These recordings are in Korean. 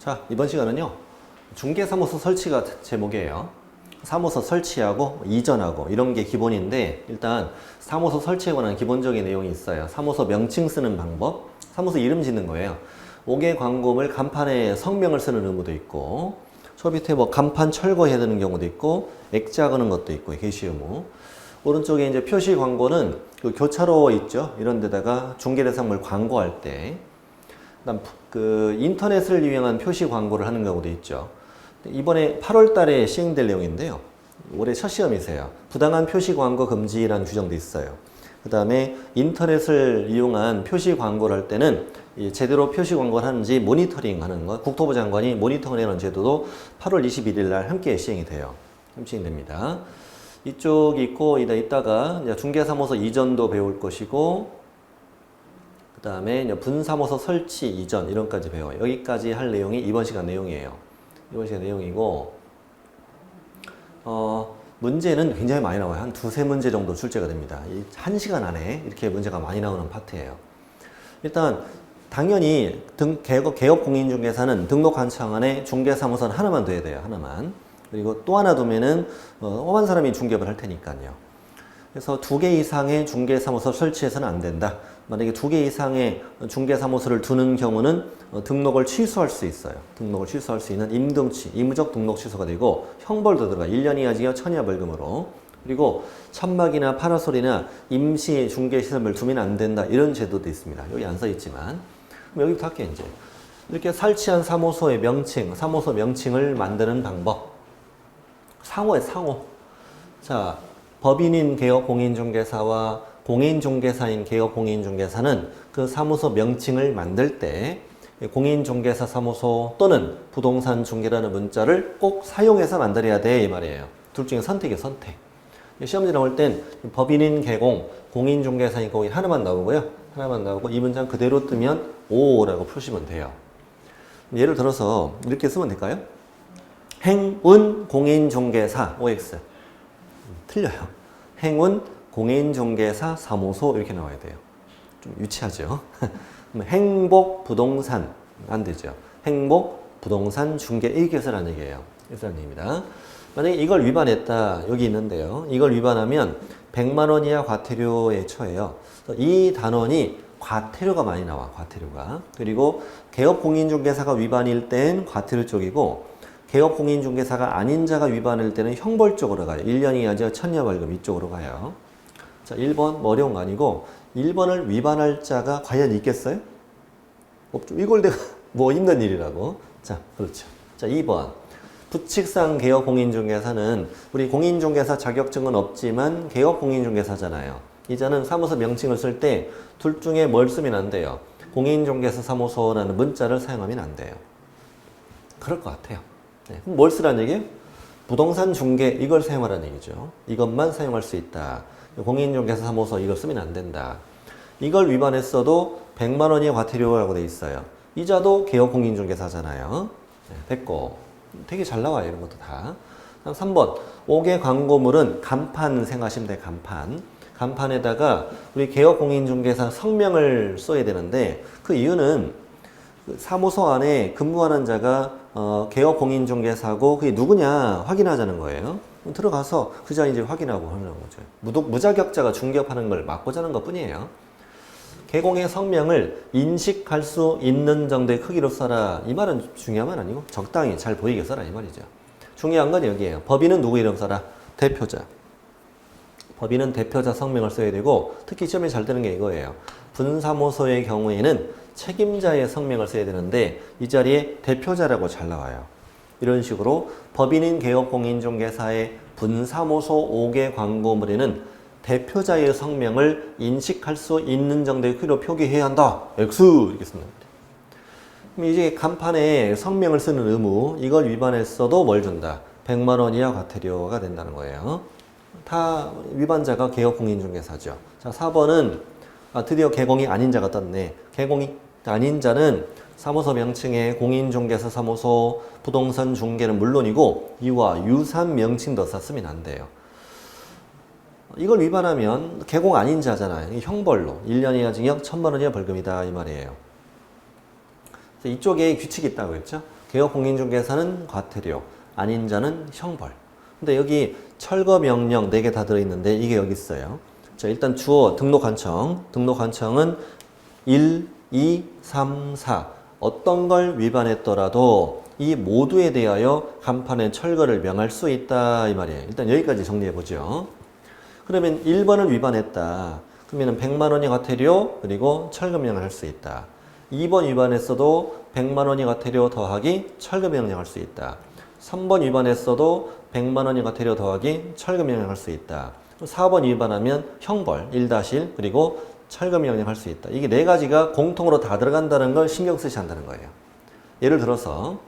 자, 이번 시간은요, 중개사무소 설치가 제목이에요. 사무소 설치하고 이전하고 이런 게 기본인데, 일단 사무소 설치에 관한 기본적인 내용이 있어요. 사무소 명칭 쓰는 방법, 사무소 이름 짓는 거예요. 5개 광고물 간판에 성명을 쓰는 의무도 있고, 저 밑에 뭐 간판 철거해야 되는 경우도 있고, 액자 거는 것도 있고, 게시 의무. 오른쪽에 이제 표시 광고는 그 교차로 있죠. 이런 데다가 중개대상물 광고할 때, 그다음 그 인터넷을 이용한 표시 광고를 하는 경우도 있죠. 이번에 8월 달에 시행될 내용인데요. 올해 첫 시험이세요. 부당한 표시 광고 금지라는 규정도 있어요. 그 다음에 인터넷을 이용한 표시 광고를 할 때는 제대로 표시 광고를 하는지 모니터링 하는 것, 국토부 장관이 모니터링 하는 제도도 8월 21일 날 함께 시행이 돼요. 시행됩니다. 이쪽이 있고, 이따가 중개사무소 이전도 배울 것이고, 그 다음에 분사무소 설치 이전 이런까지 배워요. 여기까지 할 내용이 이번 시간 내용이에요. 이번 시간 내용이고, 문제는 굉장히 많이 나와요. 한 두세 문제 정도 출제가 됩니다. 이 1시간 안에 이렇게 문제가 많이 나오는 파트예요. 일단 당연히 개업 공인중개사는 등록 한창 안에 중개사무소는 하나만 둬야 돼요. 하나만. 그리고 또 하나 두면은 험한 사람이 중개업을 할 테니까요. 그래서 2개 이상의 중개사무소 설치해서는 안 된다. 만약에 2개 이상의 중개사무소를 두는 경우는 등록을 취소할 수 있어요. 등록을 취소할 수 있는 임등치, 임의적 등록 취소가 되고 형벌도 들어가 1년 이하 징역 1000이하 벌금으로. 그리고 천막이나 파라솔이나 임시 중개시설물 두면 안 된다. 이런 제도도 있습니다. 여기 안 써 있지만. 여기부터 할게요, 이제. 이렇게 설치한 사무소의 명칭, 사무소 명칭을 만드는 방법. 상호의 상호. 자, 법인인 개업 공인중개사와 공인중개사인 개업 공인중개사는 그 사무소 명칭을 만들 때 공인중개사 사무소 또는 부동산 중개라는 문자를 꼭 사용해서 만들어야 돼, 이 말이에요. 둘 중에 선택이에요, 선택. 시험지 나올 땐 법인인 개공, 공인중개사인 공인 하나만 나오고요. 하나만 나오고 이 문장 그대로 뜨면 O라고 표시면 돼요. 예를 들어서 이렇게 쓰면 될까요? 행운 공인중개사 OX. 틀려요. 행운 공인중개사 사무소 이렇게 나와야 돼요. 좀 유치하죠. 행복 부동산 안 되죠. 행복 부동산 중개 이렇게 해서라는 얘기예요. 이라는 얘기입니다. 만약에 이걸 위반했다 여기 있는데요. 이걸 위반하면 100만 원 이하 과태료에 처해요. 이 단원이 과태료가 많이 나와. 과태료가. 그리고 개업 공인중개사가 위반일 땐 과태료 쪽이고 개업 공인중개사가 아닌 자가 위반할 때는 형벌 쪽으로 가요. 1년 이하 징역 1000이하 벌금 이쪽으로 가요. 자, 1번 뭐 어려운 거 아니고 1번을 위반할 자가 과연 있겠어요? 없죠. 이걸 내가 뭐 힘든 일이라고. 자, 그렇죠. 자, 2번. 부칙상 개업 공인중개사는 우리 공인중개사 자격증은 없지만 개업 공인중개사잖아요. 이자는 사무소 명칭을 쓸 때 둘 중에 뭘 쓰면 안 돼요. 공인중개사 사무소라는 문자를 사용하면 안 돼요. 그럴 것 같아요. 네. 그럼 뭘 쓰라는 얘기예요? 부동산 중개 이걸 사용하라는 얘기죠. 이것만 사용할 수 있다. 공인중개사 사무소 이걸 쓰면 안 된다. 이걸 위반했어도 100만 원이 과태료라고 돼 있어요. 이자도 개업 공인중개사잖아요. 네, 됐고 되게 잘 나와요. 이런 것도 다. 3번 5개 광고물은 간판 생각하시면 돼요. 간판. 간판에다가 우리 개업 공인중개사 성명을 써야 되는데 그 이유는 사무소 안에 근무하는 자가 개업 공인중개사고 그게 누구냐 확인하자는 거예요. 들어가서 그 자 이제 확인하고 하는 거죠. 무자격자가 중개업하는 걸 막고자 하는 것 뿐이에요. 개공의 성명을 인식할 수 있는 정도의 크기로 써라. 이 말은 중요한 말 아니고 적당히 잘 보이게 써라 이 말이죠. 중요한 건 여기에요. 법인은 누구 이름 써라? 대표자. 법인은 대표자 성명을 써야 되고 특히 시험에 잘 되는 게 이거예요. 분사무소의 경우에는 책임자의 성명을 써야 되는데 이 자리에 대표자라고 잘 나와요. 이런 식으로 법인인 개업 공인중개사의 분사무소 5개 광고물에는 대표자의 성명을 인식할 수 있는 정도의 크기로 표기해야 한다. X 이렇게 씁니다. 그럼 이제 간판에 성명을 쓰는 의무 이걸 위반했어도 뭘 준다? 100만 원 이하 과태료가 된다는 거예요. 다 위반자가 개업 공인중개사죠. 자, 4번은 드디어 개공이 아닌 자가 떴네. 개공이 아닌 자는 사무소 명칭에 공인중개사 사무소, 부동산 중개는 물론이고 이와 유사한 명칭도 썼으면 안 돼요. 이걸 위반하면 개공 아닌 자잖아요. 형벌로 1년 이하 징역 1000만 원 이하 벌금이다 이 말이에요. 이쪽에 규칙이 있다고 했죠. 개업공인중개사는 과태료, 아닌 자는 형벌. 근데 여기 철거 명령 4개 다 들어있는데 이게 여기 있어요. 자, 일단 주어 등록관청. 등록관청은 1, 2, 3, 4. 어떤 걸 위반했더라도 이 모두에 대하여 간판의 철거를 명할 수 있다 이 말이에요. 일단 여기까지 정리해 보죠. 그러면 1번을 위반했다. 그러면 100만 원이 과태료 그리고 철거 명령할 수 있다. 2번 위반했어도 100만 원이 과태료 더하기 철거 명령할 수 있다. 3번 위반했어도 100만 원이 과태료 더하기 철거 명령할 수 있다. 4번 위반하면 형벌 1-1 그리고 철거 명령할 수 있다. 이게 4가지가 공통으로 다 들어간다는 걸 신경 쓰셔야 한다는 거예요. 예를 들어서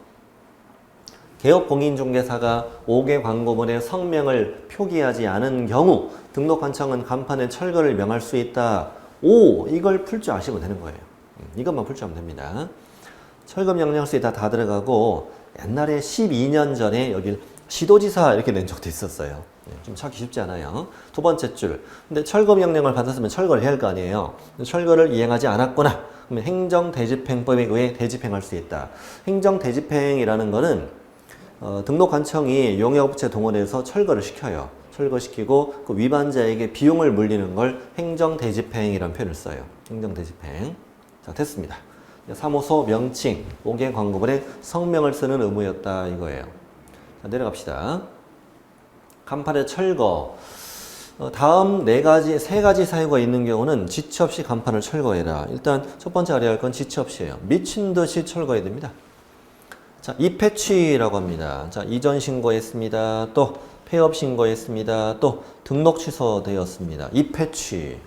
개업공인중개사가 5개 광고문에 성명을 표기하지 않은 경우 등록관청은 간판의 철거를 명할 수 있다. 오, 이걸 풀 줄 아시면 되는 거예요. 이것만 풀 줄 아면 됩니다. 철거 명령할 수 있다 다 들어가고 옛날에 12년 전에 여기 시도지사 이렇게 낸 적도 있었어요. 좀 찾기 쉽지 않아요. 두 번째 줄. 근데 철거 명령을 받았으면 철거를 해야 할 거 아니에요. 철거를 이행하지 않았거나 그러면 행정대집행법에 의해 대집행할 수 있다. 행정대집행이라는 거는 등록관청이 용역업체 동원해서 철거를 시켜요. 철거시키고 그 위반자에게 비용을 물리는 걸 행정대집행이라는 표현을 써요. 행정대집행. 자, 됐습니다. 사무소 명칭, 5개 광고문에 성명을 쓰는 의무였다 이거예요. 자, 내려갑시다. 간판의 철거. 다음 3가지 사유가 있는 경우는 지체 없이 간판을 철거해라. 일단 첫 번째 알아야 할 건 지체 없이예요. 미친 듯이 철거해야 됩니다. 자, 입회취라고 합니다. 자, 이전 신고했습니다. 또 폐업 신고했습니다. 또 등록 취소되었습니다. 입회취.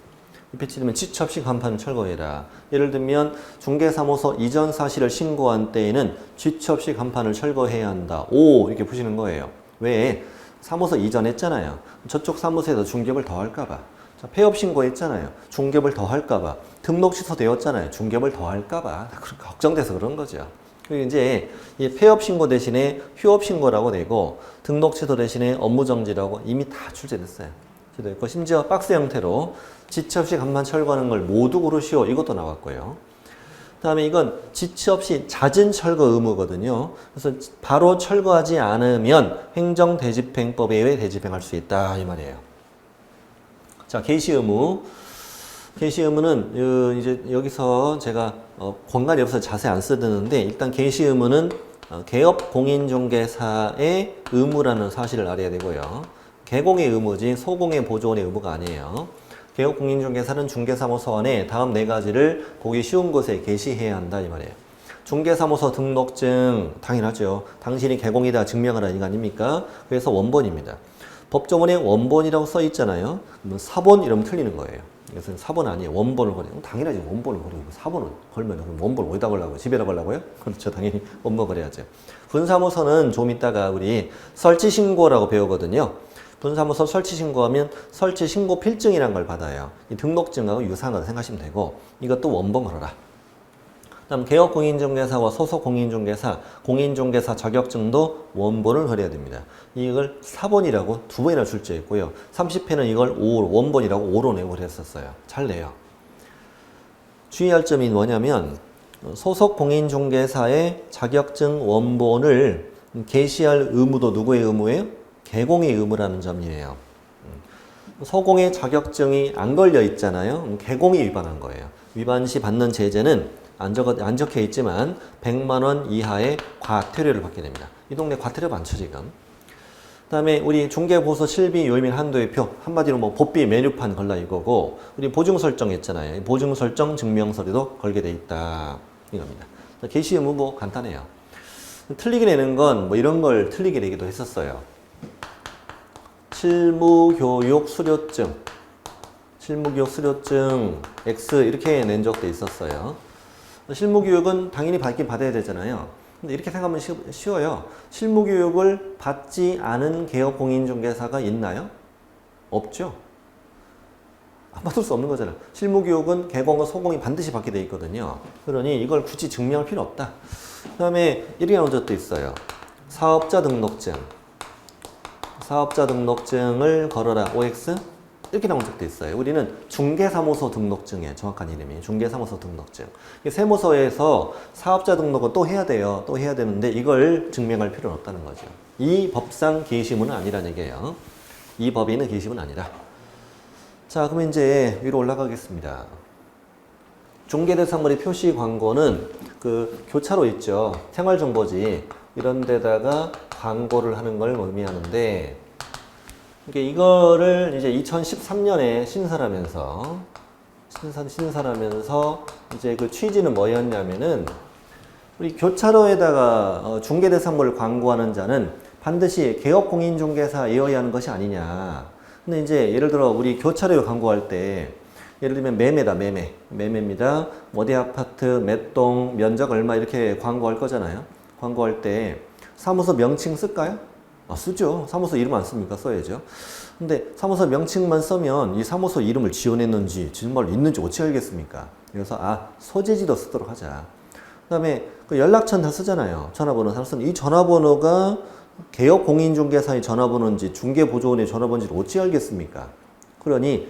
입회취되면 지체 없이 간판을 철거해라. 예를 들면 중개사무소 이전 사실을 신고한 때에는 지체 없이 간판을 철거해야 한다. 오, 이렇게 푸시는 거예요. 왜? 사무소 이전했잖아요. 저쪽 사무소에서 중개업을 더 할까봐. 자, 폐업 신고했잖아요. 중개업을 더 할까봐. 등록 취소되었잖아요. 중개업을 더 할까봐. 그렇게 걱정돼서 그런 거죠. 그리고 이제 이 폐업 신고 대신에 휴업 신고라고 되고 등록 취소 대신에 업무 정지라고 이미 다 출제됐어요. 출제됐고 심지어 박스 형태로 지체 없이 간판 철거하는 걸 모두 고르시오 이것도 나왔고요. 그다음에 이건 지체 없이 잦은 철거 의무거든요. 그래서 바로 철거하지 않으면 행정대집행법에 의해 대집행할 수 있다 이 말이에요. 자, 개시 의무. 개시 의무는 이제 여기서 제가 공간이 없어서 자세히 안 쓰드는데 일단 개시 의무는 개업공인중개사의 의무라는 사실을 알아야 되고요. 개공의 의무지 소공의 보조원의 의무가 아니에요. 개업공인중개사는 중개사무소 안에 다음 4가지를 보기 쉬운 곳에 게시해야 한다 이 말이에요. 중개사무소 등록증 당연하죠. 당신이 개공이다 증명을 하는 거 아닙니까? 그래서 원본입니다. 법조문에 원본이라고 써 있잖아요. 그러면 사본 이러면 틀리는 거예요. 이것은 사본 아니에요. 원본을 걸어요. 당연하지 원본을 걸고 사본을 걸면 그럼 원본을 어디다 걸라고요? 집에다 걸라고요? 그렇죠. 당연히 원본 걸어야죠. 분사무소는 좀 이따가 우리 설치신고라고 배우거든요. 분사무소 설치신고하면 설치신고 필증이라는 걸 받아요. 이 등록증하고 유사한 거 생각하시면 되고 이것도 원본 걸어라. 다음 개업공인중개사와 소속공인중개사, 공인중개사 자격증도 원본을 걸어야 됩니다. 이걸 사본이라고 2번이나 출제했고요. 30회는 이걸 원본이라고 5로 내고 그랬었어요. 잘 내요. 주의할 점이 뭐냐면 소속공인중개사의 자격증 원본을 게시할 의무도 누구의 의무예요? 개공의 의무라는 점이에요. 소공의 자격증이 안 걸려 있잖아요. 개공이 위반한 거예요. 위반 시 받는 제재는 안 적혀 있지만 100만 원 이하의 과태료를 받게 됩니다. 이 동네 과태료 많죠 지금. 그 다음에 우리 중개보수 실비 요일및 한도의 표 한마디로 뭐 법비 메뉴판 걸라 이거고 우리 보증 설정 했잖아요. 보증 설정 증명서류도 걸게 돼 있다 이겁니다. 게시 의무 뭐 간단해요. 틀리게 내는 건 뭐 이런 걸 틀리게 내기도 했었어요. 실무교육 수료증 X 이렇게 낸 적도 있었어요. 실무교육은 당연히 받긴 받아야 되잖아요. 근데 이렇게 생각하면 쉬워요. 실무교육을 받지 않은 개업공인중개사가 있나요? 없죠. 안 받을 수 없는 거잖아요. 실무교육은 개공과 소공이 반드시 받게 돼 있거든요. 그러니 이걸 굳이 증명할 필요 없다. 그 다음에 이렇게 나온 적도 있어요. 사업자 등록증을 걸어라. OX 이렇게 나온 적도 있어요. 우리는 중개사무소 등록증이에요. 정확한 이름이 중개사무소 등록증. 세무서에서 사업자 등록은 또 해야 돼요. 또 해야 되는데 이걸 증명할 필요는 없다는 거죠. 이 법상 게시물은 아니라는 얘기예요. 이 법인은 게시물은 아니다. 자, 그럼 이제 위로 올라가겠습니다. 중개대상물의 표시 광고는 그 교차로 있죠. 생활정보지. 이런 데다가 광고를 하는 걸 의미하는데 이거를 이제 2013년에 신설하면서 이제 그 취지는 뭐였냐면은 우리 교차로에다가 중개대상물을 광고하는 자는 반드시 개업공인중개사이어야 하는 것이 아니냐. 근데 이제 예를 들어 우리 교차로에 광고할 때 예를 들면 매매다, 매매입니다. 어디 아파트, 몇 동, 면적 얼마 이렇게 광고할 거잖아요. 광고할 때 사무소 명칭 쓸까요? 쓰죠. 사무소 이름 안 씁니까? 써야죠. 근데 사무소 명칭만 쓰면 이 사무소 이름을 지원했는지 정말 있는지 어찌 알겠습니까? 그래서 소재지도 쓰도록 하자. 그 다음에 그 연락처는 다 쓰잖아요. 전화번호 다 쓰는 이 전화번호가 개업공인중개사의 전화번호인지 중개보조원의 전화번호인지 어찌 알겠습니까? 그러니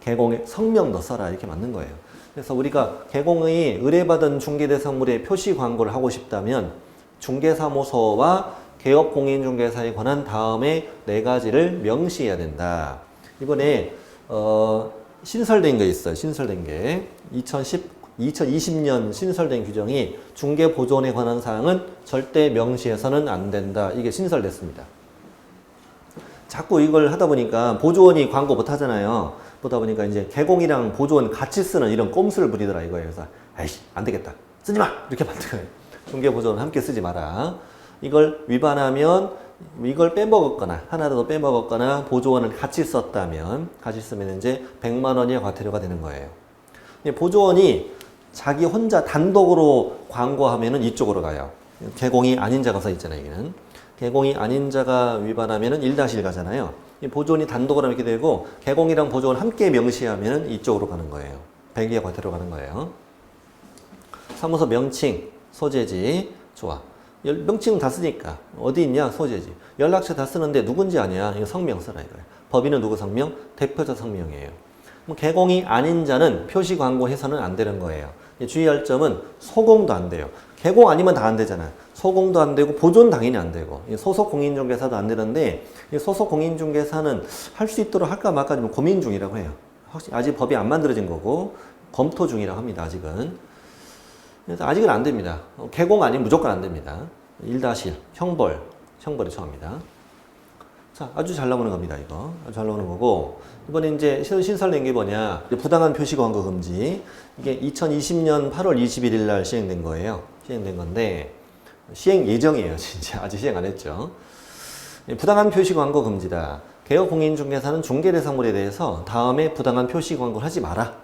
개공의 성명도 써라 이렇게 맞는 거예요. 그래서 우리가 개공의 의뢰받은 중개대상물의 표시 광고를 하고 싶다면 중개사무소와 개업공인중개사에 관한 다음에 4가지를 명시해야 된다. 이번에 신설된 게 있어요. 신설된 게 2020년 신설된 규정이 중개보조원에 관한 사항은 절대 명시해서는 안 된다. 이게 신설됐습니다. 자꾸 이걸 하다 보니까 보조원이 광고 못 하잖아요. 보다 보니까 이제 개공이랑 보조원 같이 쓰는 이런 꼼수를 부리더라 이거예요. 그래서 아이씨 안 되겠다. 쓰지 마! 이렇게 만든 거예요. 중개보조원 함께 쓰지 마라. 이걸 위반하면 이걸 빼먹었거나 하나라도 빼먹었거나 보조원을 같이 썼다면 같이 쓰면 이제 100만 원이 과태료가 되는 거예요. 보조원이 자기 혼자 단독으로 광고하면은 이쪽으로 가요. 개공이 아닌 자가 써 있잖아요. 여기는 개공이 아닌 자가 위반하면은 1-1 가잖아요. 보조원이 단독으로 이렇게 되고 개공이랑 보조원 함께 명시하면은 이쪽으로 가는 거예요. 100의 과태료 가는 거예요. 사무소 명칭, 소재지, 좋아. 명칭은 다 쓰니까 어디 있냐 소재지. 연락처 다 쓰는데 누군지 아냐 이거 성명 써라 이거예요. 법인은 누구 성명? 대표자 성명이에요. 개공이 아닌 자는 표시 광고해서는 안 되는 거예요. 주의할 점은 소공도 안 돼요. 개공 아니면 다 안 되잖아요. 소공도 안 되고 보존 당연히 안 되고 소속 공인중개사도 안 되는데 소속 공인중개사는 할 수 있도록 할까 말까 좀 고민 중이라고 해요. 아직 법이 안 만들어진 거고 검토 중이라고 합니다. 아직은. 그래서 아직은 안 됩니다. 개공 아니면 무조건 안 됩니다. 1-1 형벌에 처합니다. 자, 아주 잘 나오는 겁니다. 이거 아주 잘 나오는 거고 이번에 이제 신설된 게 뭐냐? 부당한 표시 광고 금지. 이게 2020년 8월 21일 날 시행된 거예요. 시행된 건데 시행 예정이에요. 진짜 아직 시행 안 했죠. 부당한 표시 광고 금지다. 개업공인중개사는 중개대상물에 대해서 다음에 부당한 표시 광고를 하지 마라.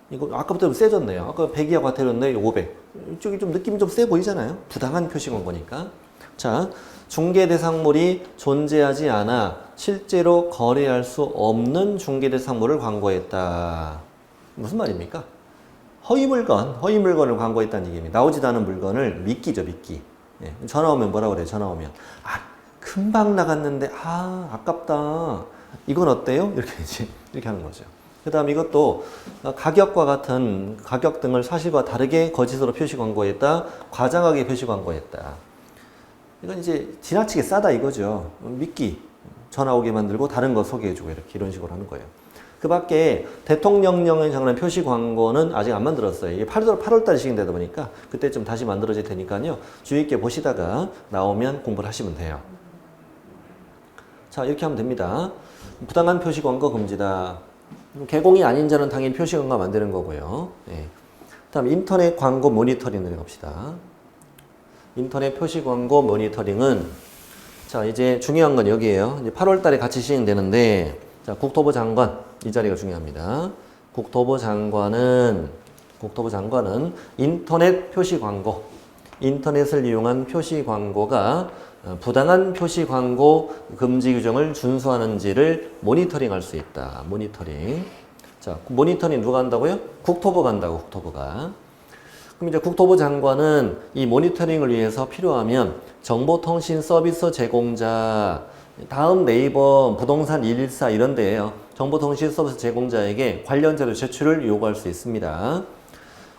이거 아까부터 세졌네요. 아까 100이하 과태료인데 500. 이쪽이 좀 느낌이 좀 세 보이잖아요. 부당한 표시 광고니까. 자, 중개대상물이 존재하지 않아 실제로 거래할 수 없는 중개대상물을 광고했다. 무슨 말입니까? 허위 물건을 광고했다는 얘기입니다. 나오지도 않은 물건을 미끼죠, 미끼. 예, 전화 오면 뭐라고 그래요? 전화 오면 금방 나갔는데 아깝다. 이건 어때요? 이렇게 하는 거죠. 그 다음 이것도 가격과 같은 가격 등을 사실과 다르게 거짓으로 표시 광고했다. 과장하게 표시 광고했다. 이건 이제 지나치게 싸다 이거죠. 미끼. 전화 오게 만들고 다른 거 소개해주고 이런 식으로 하는 거예요. 그 밖에 대통령령에 관한 표시 광고는 아직 안 만들었어요. 이게 8월달에 시행되다 보니까 그때쯤 다시 만들어질 테니까요. 주의 있게 보시다가 나오면 공부를 하시면 돼요. 자, 이렇게 하면 됩니다. 부당한 표시 광고 금지다. 개공이 아닌 자는 당연히 표시 광고 만드는 거고요. 네. 다음 인터넷 광고 모니터링을 갑시다. 인터넷 표시 광고 모니터링은 자 이제 중요한 건 여기에요. 이제 8월 달에 같이 시행되는데 자 국토부 장관 이 자리가 중요합니다. 국토부 장관은 인터넷 표시 광고 인터넷을 이용한 표시 광고가 부당한 표시 광고 금지 규정을 준수하는지를 모니터링할 수 있다. 모니터링. 자, 모니터링 누가 한다고요? 국토부가 한다고, 국토부가. 그럼 이제 국토부 장관은 이 모니터링을 위해서 필요하면 정보통신 서비스 제공자, 다음 네이버 부동산 114 이런 데에요. 정보통신 서비스 제공자에게 관련 자료 제출을 요구할 수 있습니다.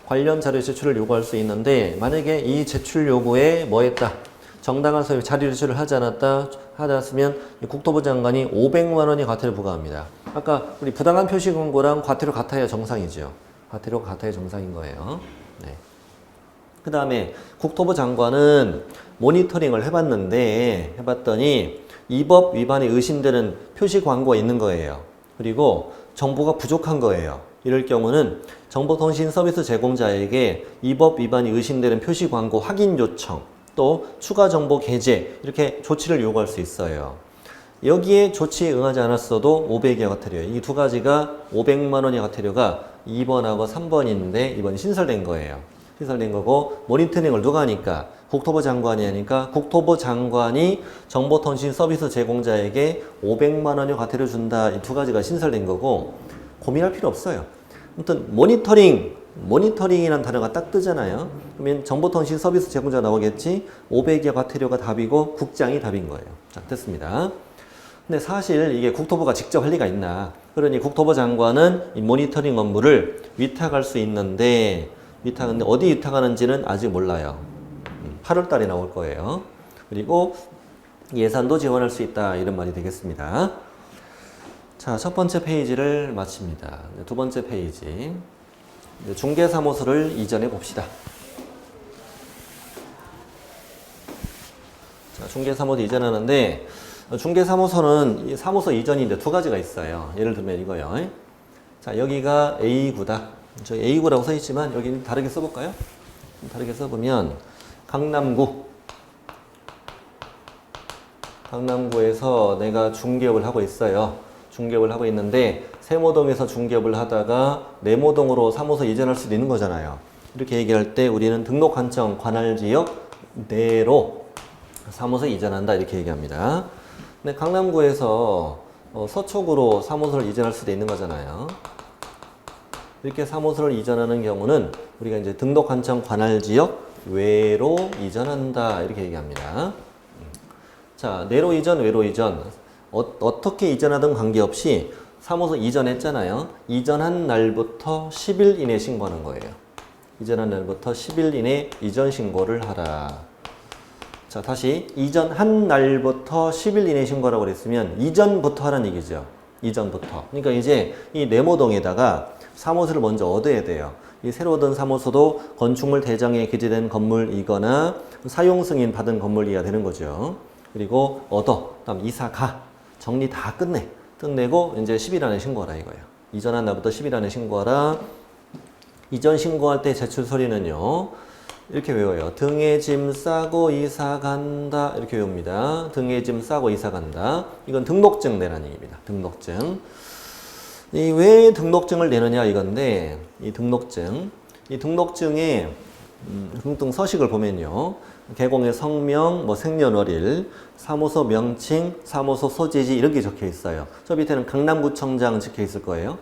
관련 자료 제출을 요구할 수 있는데 만약에 이 제출 요구에 뭐 했다? 정당한 소요 자료 제출을 하지 않았으면 국토부 장관이 500만 원의 과태료 부과합니다. 아까 우리 부당한 표시 권고랑 과태료 같아야 정상이죠. 과태료 같아야 정상인 거예요. 네. 그 다음에 국토부 장관은 모니터링을 해봤더니 이 법 위반이 의심되는 표시 광고가 있는 거예요. 그리고 정보가 부족한 거예요. 이럴 경우는 정보통신 서비스 제공자에게 이 법 위반이 의심되는 표시 광고 확인 요청, 또 추가 정보 게재 이렇게 조치를 요구할 수 있어요. 여기에 조치에 응하지 않았어도 500의 과태료예요. 이 두 가지가 500만 원의 과태료가 2번하고 3번인데 이번이 신설된 거예요. 신설된 거고 모니터링을 누가 하니까? 국토부 장관이 하니까 국토부 장관이 정보통신 서비스 제공자에게 500만 원의 과태료 준다. 이 두 가지가 신설된 거고 고민할 필요 없어요. 아무튼 모니터링이라는 단어가 딱 뜨잖아요. 그러면 정보통신 서비스 제공자 나오겠지. 500의 과태료가 답이고 국장이 답인 거예요. 자, 됐습니다. 근데 사실 이게 국토부가 직접 할 리가 있나? 그러니 국토부 장관은 이 모니터링 업무를 위탁할 수 있는데 어디 위탁하는지는 아직 몰라요. 8월 달에 나올 거예요. 그리고 예산도 지원할 수 있다. 이런 말이 되겠습니다. 자, 첫 번째 페이지를 마칩니다. 두 번째 페이지. 중개사무소를 이전해 봅시다. 자, 중개사무소 이전하는데 중개사무소는 사무소 이전인데 두 가지가 있어요. 예를 들면 이거요. 자, 여기가 A구다. 저 A구라고 써 있지만 여기는 다르게 써볼까요? 다르게 써보면 강남구에서 내가 중개업을 하고 있어요. 중개업을 하고 있는데 세모동에서 중개업을 하다가 내모동으로 사무소 이전할 수도 있는 거잖아요. 이렇게 얘기할 때 우리는 등록한청 관할지역 내로 사무소 이전한다 이렇게 얘기합니다. 근데 강남구에서 서초구로 사무소를 이전할 수도 있는 거잖아요. 이렇게 사무소를 이전하는 경우는 우리가 이제 등록한청 관할지역 외로 이전한다 이렇게 얘기합니다. 자, 내로 이전, 외로 이전 어떻게 이전하든 관계없이 사무소 이전했잖아요. 이전한 날부터 10일 이내 신고하는 거예요. 이전한 날부터 10일 이내 이전 신고를 하라. 자, 다시 이전한 날부터 10일 이내 신고라고 그랬으면 이전부터 하라는 얘기죠. 이전부터. 그러니까 이제 이 네모동에다가 사무소를 먼저 얻어야 돼요. 이 새로 얻은 사무소도 건축물 대장에 기재된 건물이거나 사용 승인 받은 건물이어야 되는 거죠. 그리고 그다음 이사 가. 정리 다 끝내고 이제 10일 안에 신고하라 이거예요. 이전한 날부터 10일 안에 신고하라. 이전 신고할 때 제출 서류는요. 이렇게 외워요. 등에 짐 싸고 이사 간다. 이렇게 외웁니다. 등에 짐 싸고 이사 간다. 이건 등록증 내라는 얘기입니다. 등록증. 왜 등록증을 내느냐 이건데 이 등록증에 등등 서식을 보면요. 개공의 성명, 생년월일, 사무소 명칭, 사무소 소재지 이런 게 적혀 있어요. 저 밑에는 강남구청장 적혀 있을 거예요.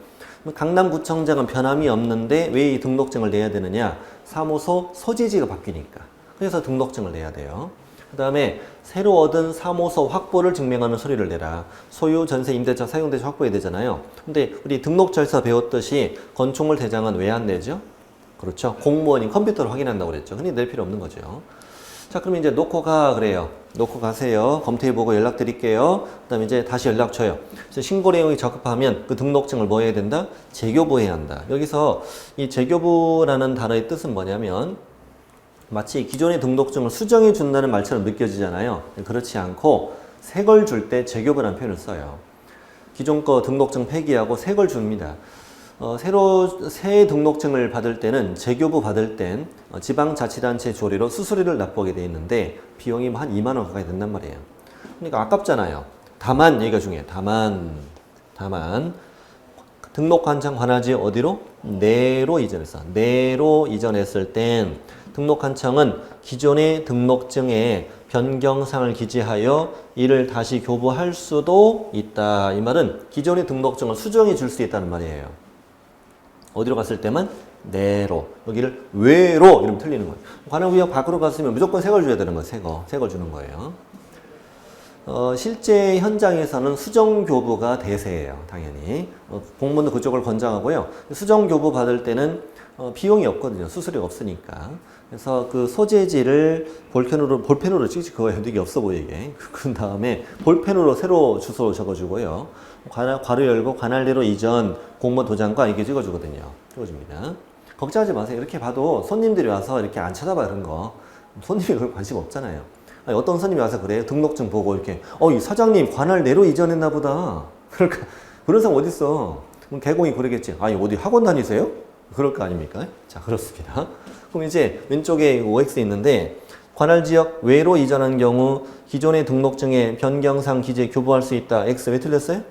강남구청장은 변함이 없는데 왜 이 등록증을 내야 되느냐? 사무소 소재지가 바뀌니까. 그래서 등록증을 내야 돼요. 그 다음에 새로 얻은 사무소 확보를 증명하는 서류를 내라. 소유, 전세, 임대차, 사용대차 확보해야 되잖아요. 근데 우리 등록처에서 배웠듯이 건축물 대장은 왜 안 내죠? 그렇죠. 공무원이 컴퓨터로 확인한다고 그랬죠. 흔히 낼 필요 없는 거죠. 자, 그럼 이제 놓고 가 그래요. 놓고 가세요. 검토해보고 연락드릴게요. 그 다음에 이제 다시 연락 줘요. 그래서 신고 내용이 적합하면 그 등록증을 뭐 해야 된다? 재교부해야 한다. 여기서 이 재교부라는 단어의 뜻은 뭐냐면 마치 기존의 등록증을 수정해 준다는 말처럼 느껴지잖아요. 그렇지 않고 새 걸 줄 때 재교부라는 표현을 써요. 기존 거 등록증 폐기하고 새 걸 줍니다. 새 등록증을 받을 때는 재교부 받을 땐 지방자치단체 조례로 수수료를 납부하게 돼 있는데 비용이 한 2만 원 가까이 된단 말이에요. 그러니까 아깝잖아요. 다만 얘기가 중요해요. 다만 등록한청 관할지 어디로? 내로 이전했어. 내로 이전했을 땐 등록한청은 기존의 등록증에 변경사항을 기재하여 이를 다시 교부할 수도 있다. 이 말은 기존의 등록증을 수정해 줄 수 있다는 말이에요. 어디로 갔을 때만 내로, 여기를 외로 이러면 틀리는 거예요. 관할구역 밖으로 갔으면 무조건 새 걸 줘야 되는 거예요. 새 걸 주는 거예요. 실제 현장에서는 수정교부가 대세예요. 당연히. 공무원도 그쪽을 권장하고요. 수정교부 받을 때는 비용이 없거든요. 수수료가 없으니까. 그래서 그 소재지를 볼펜으로 찍지 그거예요. 되게 없어 보이게. 그 다음에 볼펜으로 새로 주소 적어주고요. 괄호 열고 관할대로 이전 공무원 도장과 이게 찍어주거든요. 찍어줍니다. 걱정하지 마세요. 이렇게 봐도 손님들이 와서 이렇게 안 쳐다봐 그런 거. 손님이 그걸 관심 없잖아요. 아니, 어떤 손님이 와서 그래요. 등록증 보고 이렇게 이 사장님 관할 내로 이전했나 보다. 그러니까 그런 사람 어딨어. 그럼 개공이 그러겠지. 아니 어디 학원 다니세요? 그럴 거 아닙니까? 자, 그렇습니다. 그럼 이제 왼쪽에 OX 있는데 관할 지역 외로 이전한 경우 기존의 등록증에 변경상 기재 교부할 수 있다. X 왜 틀렸어요?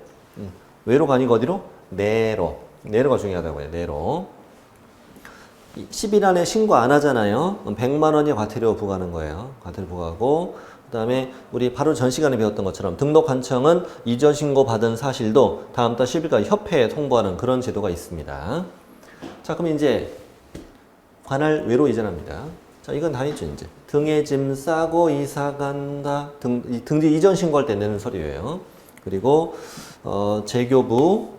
외로가 아니고 어디로? 내로. 내로가 중요하다고요. 내로. 10일 안에 신고 안 하잖아요. 100만 원이 과태료 부과하는 거예요. 과태료 부과하고 그 다음에 우리 바로 전 시간에 배웠던 것처럼 등록관청은 이전 신고 받은 사실도 다음 달 10일까지 협회에 통보하는 그런 제도가 있습니다. 자, 그럼 이제 관할 외로 이전합니다. 자, 이건 다 있죠, 이제. 등에 짐 싸고 이사 간다. 등지 이전 신고할 때 내는 서류예요. 그리고 재교부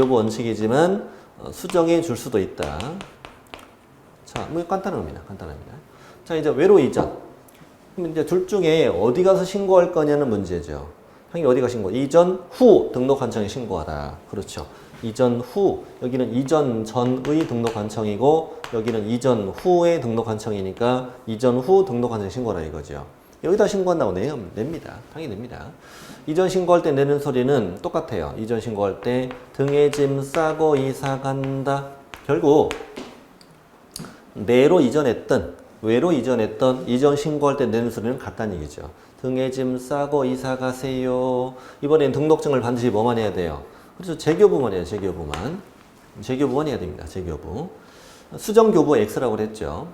원칙이지만 수정해 줄 수도 있다. 자, 뭐 간단합니다. 간단합니다. 자, 이제 외로 이전. 그럼 이제 둘 중에 어디 가서 신고할 거냐는 문제죠. 당연히 어디가 신고? 이전 후 등록관청에 신고하라. 그렇죠. 이전 후, 여기는 이전 전의 등록관청이고 여기는 이전 후의 등록관청이니까 이전 후 등록관청에 신고하라 이거죠. 여기다 신고한다고 냅니다. 당연히 냅니다. 이전 신고할 때 내는 소리는 똑같아요. 이전 신고할 때 등에 짐 싸고 이사 간다. 결국 내로 이전했던 외로 이전했던 이전 신고할 때 내는 소리는 같다는 얘기죠. 등에 짐 싸고 이사 가세요. 이번엔 등록증을 반드시 뭐만 해야 돼요? 그래서 재교부만 해요. 재교부만 해야 됩니다. 재교부. 수정교부 X라고 그랬죠.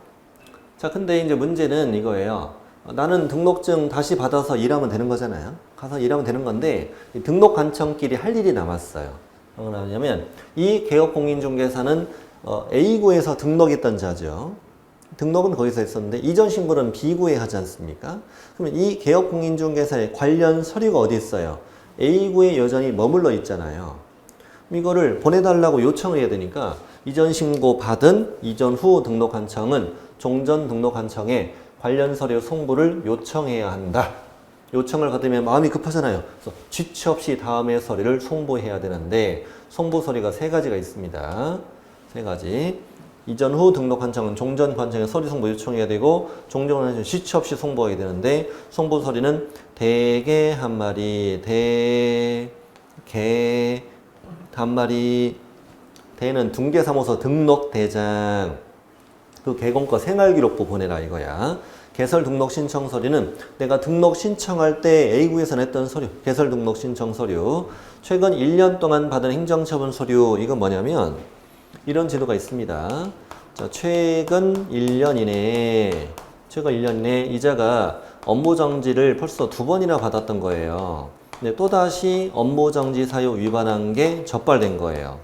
자, 근데 이제 문제는 이거예요. 나는 등록증 다시 받아서 일하면 되는 거잖아요. 가서 일하면 되는 건데 등록관청끼리 할 일이 남았어요. 뭐가 나냐면 이 개업공인중개사는 A구에서 등록했던 자죠. 등록은 거기서 했었는데 이전 신고는 B구에 하지 않습니까? 그러면 이 개업공인중개사의 관련 서류가 어디 있어요? A구에 여전히 머물러 있잖아요. 이거를 보내달라고 요청을 해야 되니까 이전 신고 받은 이전 후 등록관청은 종전 등록관청에 관련 서류 송부를 요청해야 한다. 요청을 받으면 마음이 급하잖아요. 그래서 지체 없이 다음에 서류를 송부해야 되는데 송부 서류가 3가지가 있습니다. 3가지. 이전 후 등록관청은 종전관청에 서류 송부 요청해야 되고 종전관청은 지체 없이 송부해야 되는데 송부 서류는 대개 한 마리, 개 단마리, 대는 등기사무소 등록대장, 그 개공과 생활기록부 보내라 이거야. 개설 등록 신청 서류는 내가 등록 신청할 때 A구에서 냈던 서류, 개설 등록 신청 서류, 최근 1년 동안 받은 행정처분 서류, 이건 뭐냐면 이런 제도가 있습니다. 자, 최근 1년 이내에 이자가 업무정지를 벌써 2번이나 받았던 거예요. 근데 또다시 업무정지 사유 위반한 게 적발된 거예요.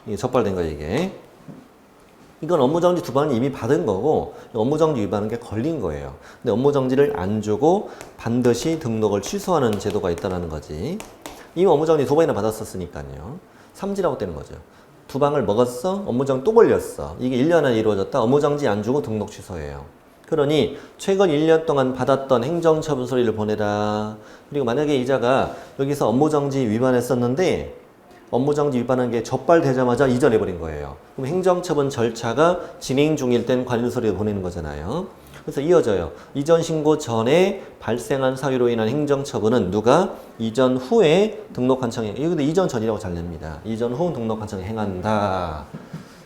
이게 적발된 거예요, 이게. 이건 업무정지 2번은 이미 받은 거고 업무정지 위반한 게 걸린 거예요. 근데 업무정지를 안 주고 반드시 등록을 취소하는 제도가 있다는 거지. 이미 업무정지 2번이나 받았었으니까요. 삼지라고 되는 거죠. 2방을 먹었어? 업무정지 또 걸렸어. 이게 1년 안에 이루어졌다? 업무정지 안 주고 등록 취소해요. 그러니 최근 1년 동안 받았던 행정처분 서류를 보내라. 그리고 만약에 이자가 여기서 업무정지 위반했었는데 업무정지 위반한 게 적발되자마자 이전해버린 거예요. 그럼 행정처분 절차가 진행 중일 땐 관련 서류를 보내는 거잖아요. 그래서 이어져요. 이전 신고 전에 발생한 사유로 인한 행정처분은 누가? 이전 후에 등록관청에, 이거 근데 이전 전이라고 잘 냅니다. 이전 후 등록관청에 행한다.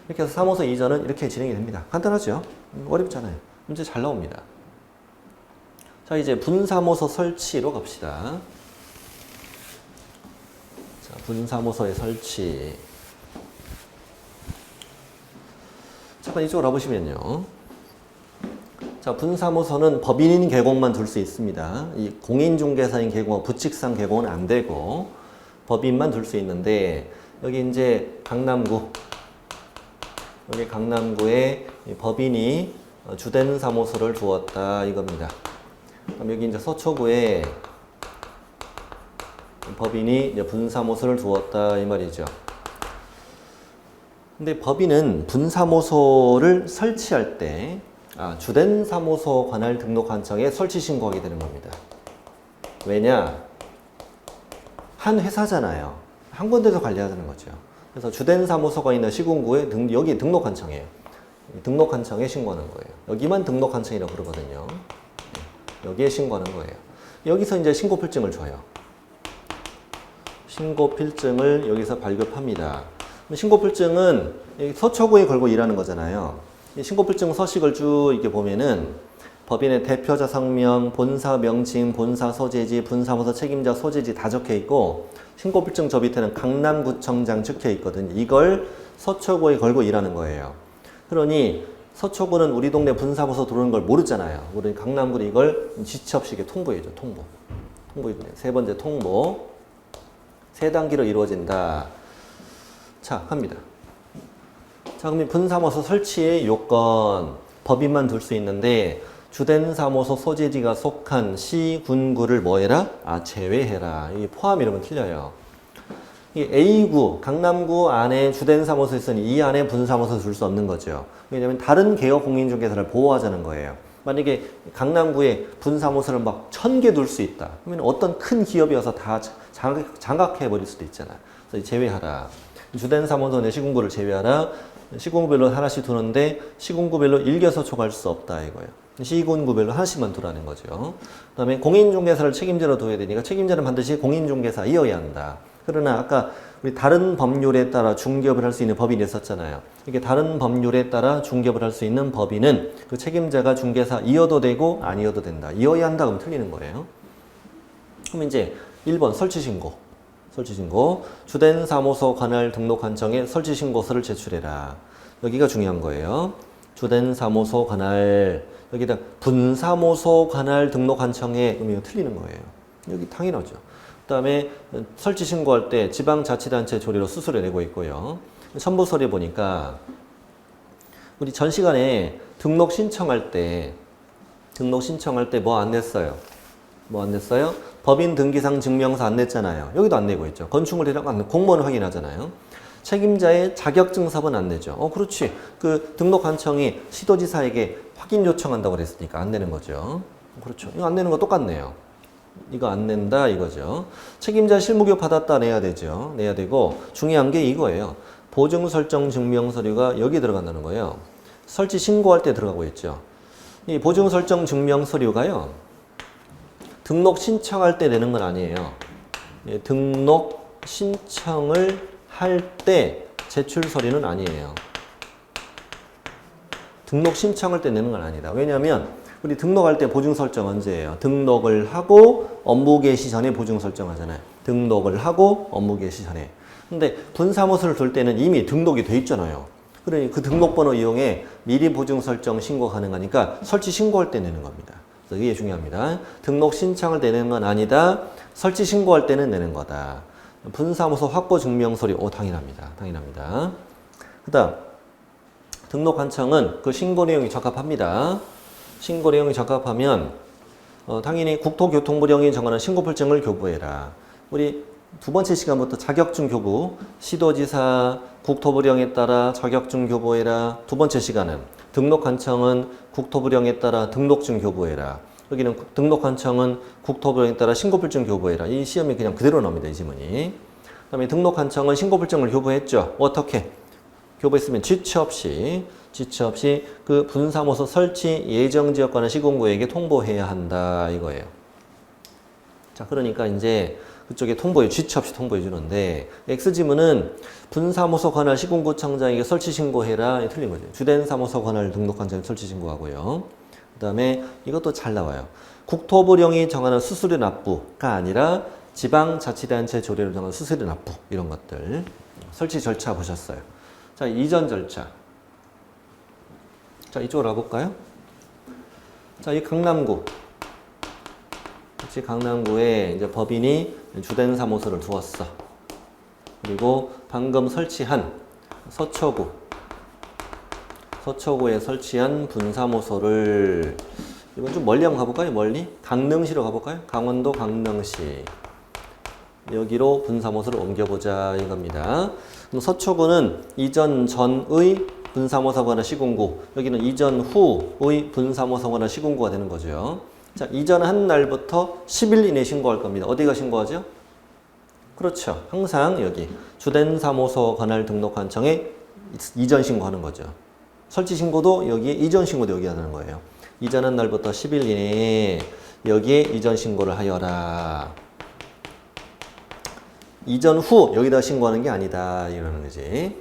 이렇게 해서 사무소 이전은 이렇게 진행이 됩니다. 간단하죠? 어렵잖아요. 문제 잘 나옵니다. 자, 이제 분사무소 설치로 갑시다. 자, 분사무소의 설치. 잠깐 이쪽으로 와보시면요. 자, 분사무소는 법인인 개공만 둘 수 있습니다. 이 공인중개사인 개공, 부칙상 개공은 안 되고 법인만 둘 수 있는데 여기 이제 강남구에 법인이 주된 사무소를 두었다 이겁니다. 그럼 여기 이제 서초구에 법인이 이제 분사무소를 두었다 이 말이죠. 근데 법인은 분사무소를 설치할 때 주된 사무소 관할 등록관청에 설치 신고하게 되는 겁니다. 왜냐? 한 회사잖아요. 한 군데서 관리하는 거죠. 그래서 주된 사무소가 있는 시군구에 여기 등록관청이에요. 등록관청에 신고하는 거예요. 여기만 등록관청이라고 그러거든요. 여기에 신고하는 거예요. 여기서 이제 신고필증을 줘요. 신고필증을 여기서 발급합니다. 신고필증은 서초구에 걸고 일하는 거잖아요. 신고필증 서식을 쭉 이렇게 보면은 법인의 대표자 성명, 본사 명칭, 본사 소재지, 분사무소 책임자 소재지 다 적혀 있고 신고필증 저 밑에는 강남구청장 적혀 있거든요. 이걸 서초구에 걸고 일하는 거예요. 그러니 서초구는 우리 동네 분사무소 들어오는 걸 모르잖아요. 우리 강남구는 이걸 지체 없이 이렇게 통보해줘. 통보. 세 번째 통보. 세 단계로 이루어진다. 자, 갑니다. 자, 그럼 분사무소 설치의 요건, 법인만 둘 수 있는데 주된 사무소 소재지가 속한 시, 군구를 뭐 해라? 제외해라. 이게 포함 이러면 틀려요. 이 A구, 강남구 안에 주된 사무소 있으니 이 안에 분사무소 둘 수 없는 거죠. 왜냐하면 다른 개업 공인중개사를 보호하자는 거예요. 만약에 강남구에 분사무소를 막 1000개 둘 수 있다. 그러면 어떤 큰 기업이어서 다 장악해버릴 수도 있잖아요. 그래서 제외하라. 주된 사무소 내 시군구를 제외하라. 시군구별로 하나씩 두는데 시군구별로 일개서초 갈 수 없다 이거예요. 시군구별로 하나씩만 두라는 거죠. 그 다음에 공인중개사를 책임자로 둬야 되니까 책임자는 반드시 공인중개사이어야 한다. 그러나 아까 우리 다른 법률에 따라 중개업을 할 수 있는 법인이 있었잖아요. 이게 다른 법률에 따라 중개업을 할 수 있는 법인은 그 책임자가 중개사이어도 되고 아니어도 된다. 이어야 한다 그러면 틀리는 거예요. 그럼 이제 1번 설치신고. 주된 사무소 관할 등록관청에 설치신고서를 제출해라. 여기가 중요한 거예요. 주된 사무소 관할 여기다 분사무소 관할 등록관청에 이거 틀리는 거예요. 여기 당연하죠. 그 다음에 설치 신고할 때 지방자치단체 조례로 수수료 내고 있고요. 첨부서류 보니까 우리 전 시간에 등록 신청할 때 뭐 안 냈어요? 법인 등기상 증명서 안 냈잖아요. 여기도 안 내고 있죠. 건축물 대략 안 내고 공무원 확인하잖아요. 책임자의 자격증서는 안 내죠. 그렇지. 그 등록관청이 시도지사에게 확인 요청한다고 그랬으니까 안 내는 거죠. 그렇죠. 이거 안 내는 거 똑같네요. 이거 안 낸다 이거죠. 책임자 실무교육 받았다 내야 되죠. 내야 되고 중요한 게 이거예요. 보증 설정 증명 서류가 여기 들어간다는 거예요. 설치 신고할 때 들어가고 있죠. 이 보증 설정 증명 서류가요. 등록 신청할 때 내는 건 아니에요. 등록 신청을 할 때 제출 서류는 아니에요. 등록 신청할 때 내는 건 아니다. 왜냐하면 우리 등록할 때 보증 설정 언제예요? 등록을 하고 업무 개시 전에 보증 설정하잖아요. 등록을 하고 업무 개시 전에. 근데 분사무소를 둘 때는 이미 등록이 돼 있잖아요. 그러니 그 등록번호 이용해 미리 보증 설정 신고 가능하니까 설치 신고할 때 내는 겁니다. 그래서 이게 중요합니다. 등록 신청을 내는 건 아니다. 설치 신고할 때는 내는 거다. 분사무소 확보 증명 서류. 당연합니다. 그 다음 등록관청은 그 신고 내용이 적합합니다. 신고 내용이 적합하면 당연히 국토교통부령이 정하는 신고필증을 교부해라. 우리 두 번째 시간부터 자격증 교부, 시도지사 국토부령에 따라 자격증 교부해라. 두 번째 시간은 등록관청은 국토부령에 따라 등록증 교부해라. 여기는 등록관청은 국토부령에 따라 신고필증 교부해라. 이 시험이 그냥 그대로 나옵니다. 이 지문이. 그 다음에 등록관청은 신고필증을 교부했죠. 어떻게? 교부했으면 지체 없이 그 분사무소 설치 예정지역과는 시군구에게 통보해야 한다 이거예요. 자, 그러니까 이제 그쪽에 지체 없이 통보해 주는데 X지문은 분사무소 관할 시군구청장에게 설치 신고해라 틀린 거죠. 주된 사무소 관할 등록관청에 설치 신고하고요. 그 다음에 이것도 잘 나와요. 국토부령이 정하는 수수료 납부가 아니라 지방자치단체 조례로 정하는 수수료 납부 이런 것들 설치 절차 보셨어요. 자, 이전 절차. 자, 이쪽으로 가볼까요? 자, 이 강남구. 그치, 강남구에 이제 법인이 주된 사무소를 두었어. 그리고 방금 설치한 서초구에 설치한 분사무소를 이건 좀 멀리 한번 가볼까요? 멀리? 강릉시로 가볼까요? 강원도 강릉시. 여기로 분사무소를 옮겨보자 이겁니다. 그럼 서초구는 이전 전의 분사무소거나 시군구, 여기는 이전 후의 분사무소거나 시군구가 되는 거죠. 자, 이전한 날부터 10일 이내에 신고할 겁니다. 어디가 신고하죠? 그렇죠. 항상 여기 주된 사무소 관할 등록관청에 이전 신고하는 거죠. 설치 신고도 여기에, 이전 신고도 여기 하는 거예요. 이전한 날부터 10일 이내에 여기에 이전 신고를 하여라. 이전 후 여기다 신고하는 게 아니다 이러는 거지.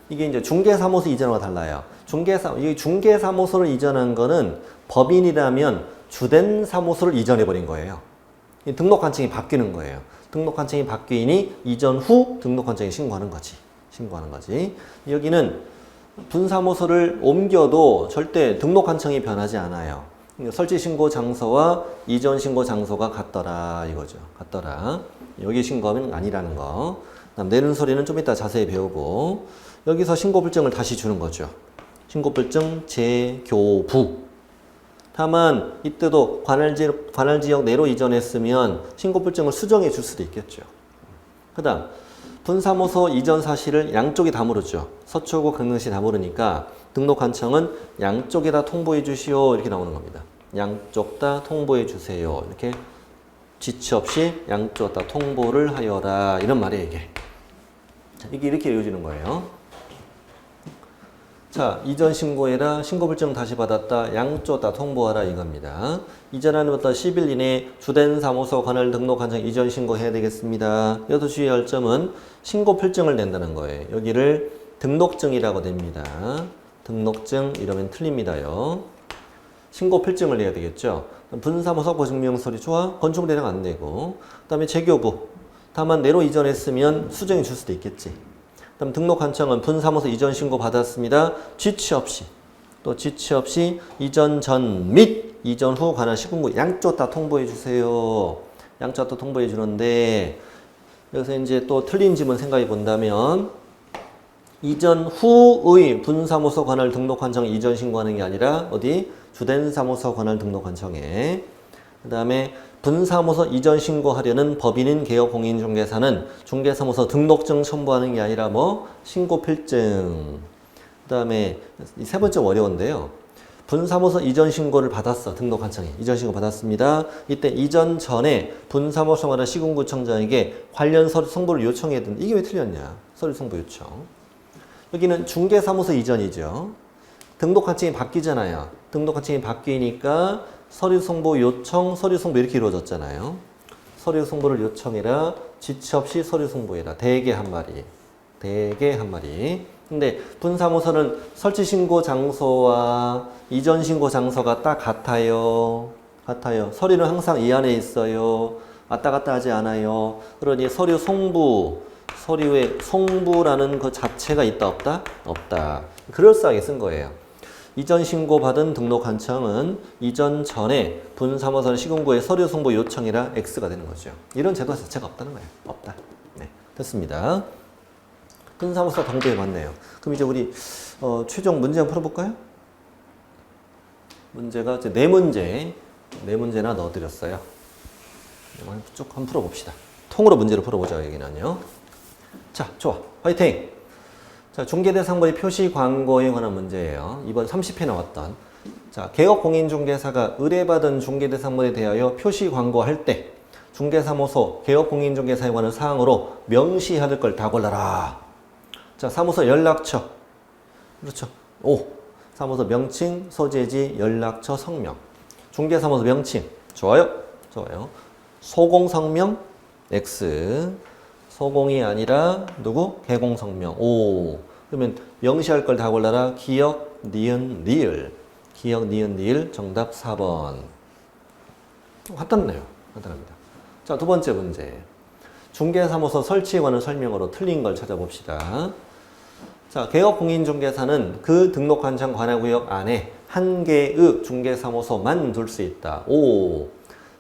이게 이제 중개사무소 이전과 달라요. 중개사무소를 이전한 거는 법인이라면 주된 사무소를 이전해 버린 거예요. 등록관청이 바뀌는 거예요. 등록관청이 바뀌니 이전 후 등록관청에 신고하는 거지. 여기는 분사무소를 옮겨도 절대 등록관청이 변하지 않아요. 설치 신고 장소와 이전 신고 장소가 같더라 이거죠. 같더라. 여기 신고하면 아니라는 거. 그다음 내는 소리는 좀 이따 자세히 배우고, 여기서 신고불증을 다시 주는 거죠. 신고불증 재교부. 다만 이때도 관할지역 내로 이전했으면 신고불증을 수정해 줄 수도 있겠죠. 그 다음 분사무소 이전 사실을 양쪽이 다 물었죠. 서초구, 강릉시 다 물으니까 등록관청은 양쪽에다 통보해 주시오 이렇게 나오는 겁니다. 양쪽 다 통보해 주세요. 이렇게 지체 없이 양쪽 다 통보를 하여라 이런 말이에요 이게. 자, 이게 이렇게 이루어지는 거예요. 자, 이전 신고해라, 신고불증 다시 받았다, 양쪽 다 통보하라 이겁니다. 이전하는 것부터 10일 이내에 주된 사무소 관할 등록관청 이전 신고해야 되겠습니다. 여기서 주의할 점은 신고필증을 낸다는 거예요. 여기를 등록증이라고 됩니다. 등록증 이러면 틀립니다요. 신고필증을 내야 되겠죠. 분사무소 보증명서리 좋아? 건축대장 안 내고, 그 다음에 재교부. 다만 내로 이전했으면 수정해 줄 수도 있겠지. 그다음 등록관청은 분사무소 이전 신고 받았습니다. 지체 없이, 또 지체 없이 이전 전 및 이전 후 관할 시군구 양쪽 다 통보해 주세요. 양쪽 다 통보해 주는데, 여기서 이제 또 틀린 지문 생각해 본다면, 이전 후의 분사무소 관할 등록관청 이전 신고하는 게 아니라 어디? 주된 사무소 관할 등록관청에. 그 다음에 분사무소 이전 신고하려는 법인인 개업 공인중개사는 중개사무소 등록증 첨부하는 게 아니라 뭐? 신고필증. 그 다음에 세 번째 어려운데요. 분사무소 이전 신고를 받았어. 등록관청에. 이전 신고 받았습니다. 이때 이전 전에 분사무소 관할 시군구청장에게 관련 서류 송부를 요청해야 된다. 이게 왜 틀렸냐? 서류 송부 요청. 여기는 중개사무소 이전이죠. 등록관청이 바뀌잖아요. 등록관청이 바뀌니까 서류 송부 요청, 서류 송부 이렇게 이루어졌잖아요. 서류 송부를 요청해라. 지체 없이 서류 송부해라. 대개 한 마리. 근데 분사무소는 설치 신고 장소와 이전 신고 장소가 딱 같아요. 서류는 항상 이 안에 있어요. 왔다 갔다 하지 않아요. 그러니 서류 송부, 서류의 송부라는 그 자체가 있다 없다? 없다. 그럴싸하게 쓴 거예요. 이전 신고 받은 등록관청은 이전 전에 분사무소 시군구에 서류 송부 요청이라 X가 되는 거죠. 이런 제도 자체가 없다는 거예요. 없다. 네, 됐습니다. 분사무소 당부에 맞네요. 그럼 이제 우리 최종 문제 한번 풀어볼까요? 문제가 이제 네 문제나 넣어드렸어요. 쭉 한번 풀어봅시다. 통으로 문제를 풀어보자 여기는요. 자, 좋아. 화이팅! 자, 중개대상물의 표시 광고에 관한 문제예요. 이번 30회 나왔던. 자, 개업 공인중개사가 의뢰받은 중개대상물에 대하여 표시 광고할 때 중개사무소 개업 공인중개사에 관한 사항으로 명시할 걸 다 골라라. 자, 사무소 연락처. 그렇죠. 오. 사무소 명칭, 소재지, 연락처, 성명. 중개사무소 명칭. 좋아요. 소공성명 X. 소공이 아니라 누구? 개공성명. 오. 그러면 명시할 걸 다 골라라. 기역, 니은, 리을. 기역, 니은, 리을. 정답 4번. 간단해요. 간단합니다. 자, 두 번째 문제. 중개사무소 설치에 관한 설명으로 틀린 걸 찾아봅시다. 자, 개업공인중개사는 그 등록관청 관할구역 안에 한 개의 중개사무소만 둘 수 있다. 오.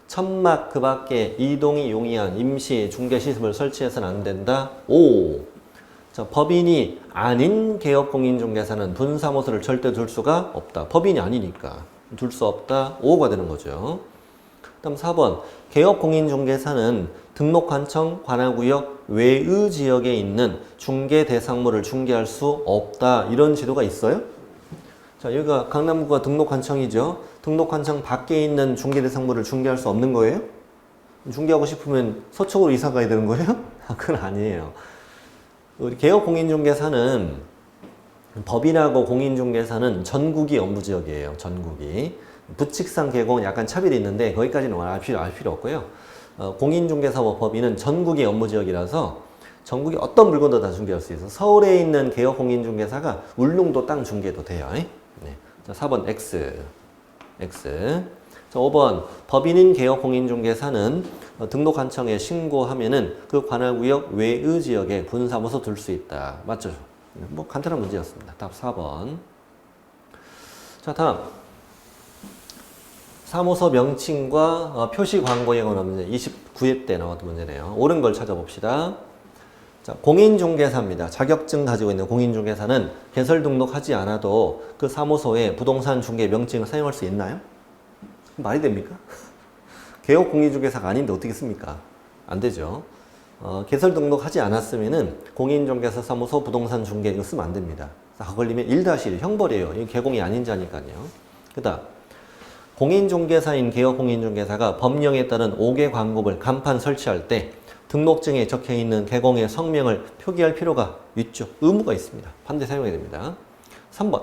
천막 그 밖에 이동이 용이한 임시 중개시설을 설치해서는 안 된다. 오. 자, 법인이 아닌 개업공인중개사는 분사무소를 절대 둘 수가 없다. 법인이 아니니까 둘 수 없다. 오가 되는 거죠. 그다음 4번 개업공인중개사는 등록관청 관할구역 외의 지역에 있는 중개 대상물을 중개할 수 없다. 이런 제도가 있어요? 자, 여기가 강남구가 등록관청이죠. 등록관청 밖에 있는 중개 대상물을 중개할 수 없는 거예요? 중개하고 싶으면 서초구로 이사 가야 되는 거예요? 그건 아니에요. 우리 개업공인중개사는 법인하고 공인중개사는 전국이 업무지역이에요. 전국이. 부칙상 개공은 약간 차별이 있는데 거기까지는 알 필요 없고요. 공인중개사와 법인은 전국이 업무지역이라서 전국의 어떤 물건도 다 중개할 수 있어요. 서울에 있는 개업공인중개사가 울릉도 땅 중개도 돼요. 네. 자, 4번 X. 자, 5번 법인인 개업공인중개사는 등록관청에 신고하면은 그 관할구역 외의 지역에 분사무소 둘 수 있다. 맞죠? 뭐 간단한 문제였습니다. 답 4번. 자, 다음 사무소 명칭과 표시 광고에 관한 문제 29회 때 나왔던 문제네요. 옳은 걸 찾아봅시다. 자, 공인중개사입니다. 자격증 가지고 있는 공인중개사는 개설 등록하지 않아도 그 사무소에 부동산 중개 명칭을 사용할 수 있나요? 말이 됩니까? 개업 공인중개사가 아닌데 어떻게 씁니까? 안 되죠. 개설 등록하지 않았으면은 공인중개사 사무소 부동산 중개 이거 쓰면 안 됩니다. 걸리면 1-1 형벌이에요. 이거 개공이 아닌 자니까요. 그다음 공인중개사인 개업공인중개사가 법령에 따른 5개 광고를 간판 설치할 때 등록증에 적혀있는 개공의 성명을 표기할 필요가 있죠. 의무가 있습니다. 반드시 사용해야 됩니다. 3번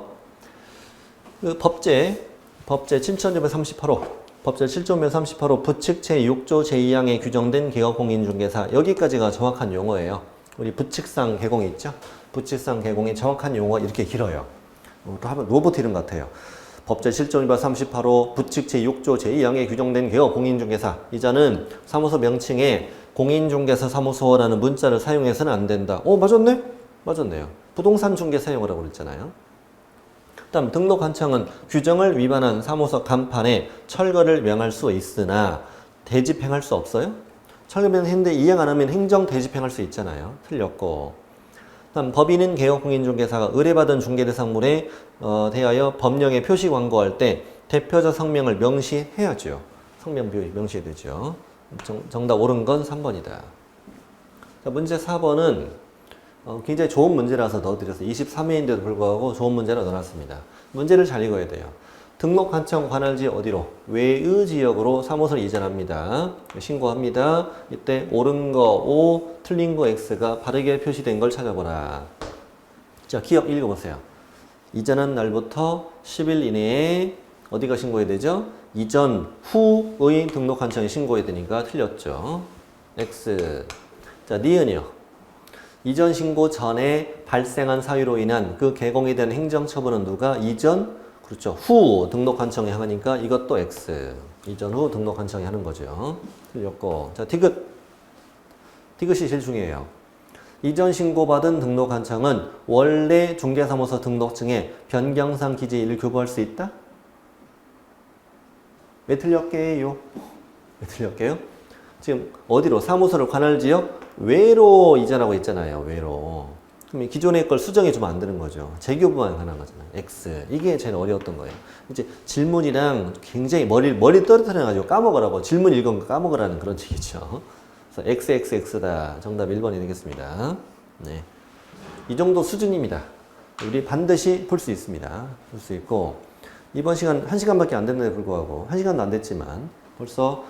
그 법제 7.38호 법제 7.38호 부칙 제6조 제2항에 규정된 개업공인중개사 여기까지가 정확한 용어예요. 우리 부칙상 개공이 있죠. 부칙상 개공의 정확한 용어 이렇게 길어요. 또 하면 로봇 이름 같아요. 법제 7.38호 부칙 제6조 제2항에 규정된 개업공인중개사 이자는 사무소 명칭에 공인중개사 사무소라는 문자를 사용해서는 안 된다. 맞았네? 맞았네요. 부동산 중개 사용하라고 그랬잖아요. 다음 등록관청은 규정을 위반한 사무소 간판에 철거를 명할 수 있으나 대집행할 수 없어요? 철거면 했는데 이행 안 하면 행정 대집행할 수 있잖아요. 틀렸고. 다음 법인은 개업공인중개사가 의뢰받은 중개대상물에 대하여 법령에 표시 광고할 때 대표자 성명을 명시해야죠. 성명 명시해야 되죠. 정답 옳은 건 3번이다. 자, 문제 4번은 굉장히 좋은 문제라서 넣어드려서 23회인데도 불구하고 좋은 문제라 넣어놨습니다. 문제를 잘 읽어야 돼요. 등록관청 관할지 어디로? 외의 지역으로 사무소를 이전합니다. 신고합니다. 이때 옳은 거 O, 틀린 거 X가 바르게 표시된 걸 찾아보라. 자, 기억 읽어보세요. 이전한 날부터 10일 이내에 어디가 신고해야 되죠? 이전 후의 등록관청에 신고해야 되니까 틀렸죠. X. 자, 니은이요. 이전 신고 전에 발생한 사유로 인한 그 개공에 대한 행정처분은 누가? 이전 그렇죠. 후 등록관청에 하니까 이것도 X. 이전 후 등록관청에 하는 거죠. 틀렸고. 자, 디귿. 디귿이 제일 중요해요. 이전 신고받은 등록관청은 원래 중개사무소 등록증에 변경상 기재일을 교부할 수 있다? 왜 틀렸게요? 왜 틀렸게요? 지금 어디로? 사무소를 관할지역 외로 이전하고 있잖아요. 외로. 그럼 기존의 걸 수정해 주면 안 되는 거죠. 재교부만 가능한 거잖아요. X. 이게 제일 어려웠던 거예요. 이제 질문이랑 굉장히 머리 떨어뜨려가지고 까먹으라고 질문 읽은 거 까먹으라는 그런 책이죠. 그래서 XXX다. 정답 1번이 되겠습니다. 네. 이 정도 수준입니다. 우리 반드시 풀 수 있습니다. 풀 수 있고 이번 시간 1시간밖에 안 됐는데 불구하고 1시간도 안 됐지만 벌써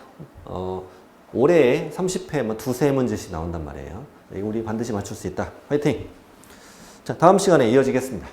올해 30회 두세 문제씩 나온단 말이에요. 우리 반드시 맞출 수 있다. 화이팅! 자, 다음 시간에 이어지겠습니다.